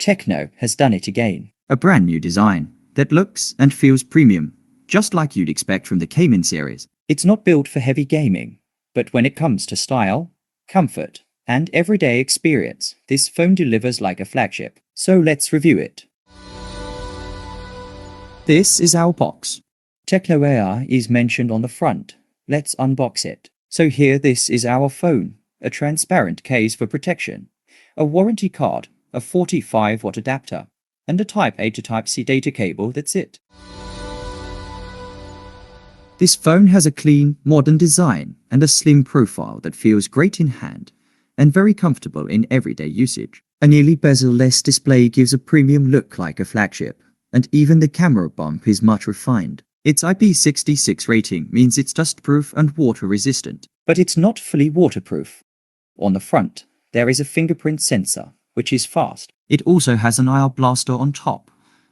Tecno has done it again. A brand new design that looks and feels premium, just like you'd expect from the Camon series. It's not built for heavy gaming, but when it comes to style, comfort, and everyday experience, this phone delivers like a flagship. So let's review it. This is our box. Tecno AI is mentioned on the front. Let's unbox it. So here, this is our phone. A transparent case for protection, a warranty card, a 45-watt adapter, and a Type A to Type C data cable. That's it. This phone has a clean, modern design and a slim profile that feels great in hand and very comfortable in everyday usage. A nearly bezel-less display gives a premium look like a flagship, and even the camera bump is much refined. Its IP66 rating means it's dust-proof and water-resistant, but it's not fully waterproof. On the front, there is a fingerprint sensor, which is fast. It also has an IR blaster on top,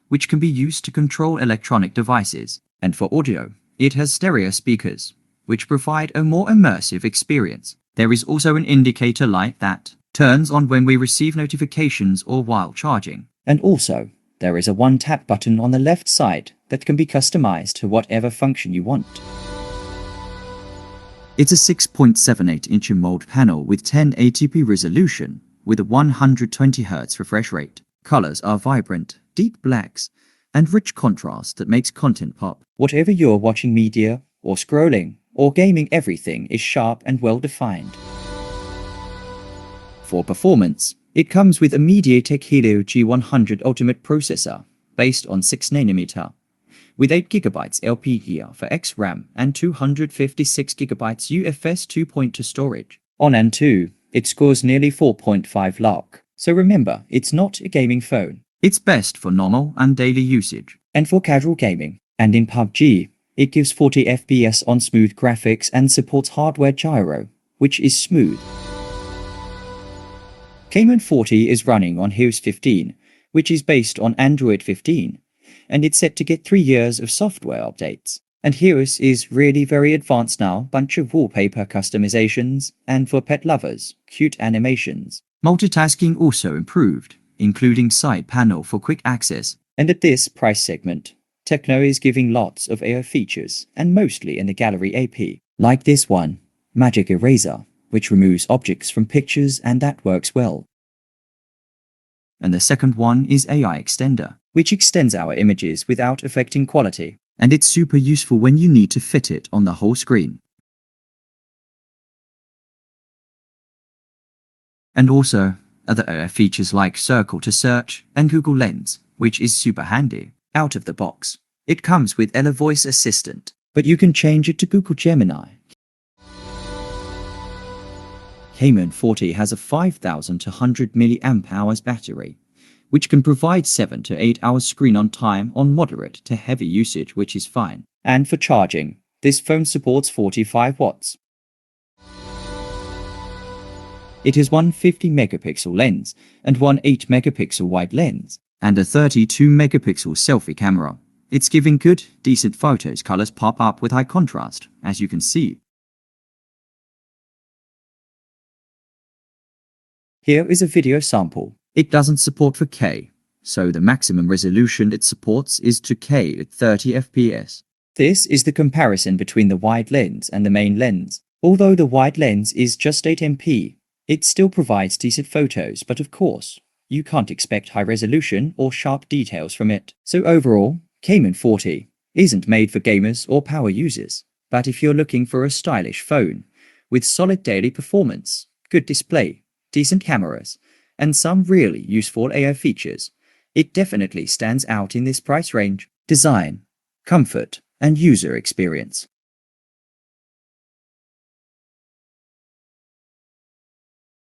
which can be used to control electronic devices. And for audio, it has stereo speakers, which provide a more immersive experience. There is also an indicator light that turns on when we receive notifications or while charging. And also, there is a one-tap button on the left side that can be customized to whatever function you want. It's a 6.78-inch AMOLED panel with 1080p resolution with a 120Hz refresh rate. Colors are vibrant, deep blacks, and rich contrast that makes content pop. Whatever you're watching media, or scrolling, or gaming, everything is sharp and well-defined. For performance, it comes with a MediaTek Helio G100 Ultimate processor, based on 6nm, with 8GB LPDDR for X RAM and 256GB UFS 2.2 storage. On Antutu, it scores nearly 4.5 lakh. So remember, it's not a gaming phone. It's best for normal and daily usage, and for casual gaming. And in PUBG, it gives 40 FPS on smooth graphics and supports hardware gyro, which is smooth. Camon 40 is running on iOS 15, which is based on Android 15, and it's set to get 3 years of software updates. And iOS is really very advanced now, bunch of wallpaper customizations, and for pet lovers, cute animations. Multitasking also improved, including side panel for quick access. And at this price segment, Tecno is giving lots of AI features, and mostly in the gallery AP. Like this one, Magic Eraser, which removes objects from pictures, and that works well. And the second one is AI Extender, which extends our images without affecting quality. And it's super useful when you need to fit it on the whole screen. And also, other AI features like Circle to Search and Google Lens, which is super handy. Out of the box, it comes with Ella Voice Assistant, but you can change it to Google Gemini. Camon 40 has a 5200 mAh battery, which can provide 7 to 8 hours screen on time on moderate to heavy usage, which is fine. And for charging, this phone supports 45 watts. It has one 50-megapixel lens and one 8-megapixel wide lens, and a 32-megapixel selfie camera. It's giving good, decent photos. Colors pop up with high contrast, as you can see. Here is a video sample. It doesn't support 4K, so the maximum resolution it supports is 2K at 30 FPS. This is the comparison between the wide lens and the main lens. Although the wide lens is just 8MP, it still provides decent photos, but of course, you can't expect high resolution or sharp details from it. So overall, Camon 40 isn't made for gamers or power users, but if you're looking for a stylish phone with solid daily performance, good display, decent cameras, and some really useful AI features, it definitely stands out in this price range. Design, comfort, and user experience.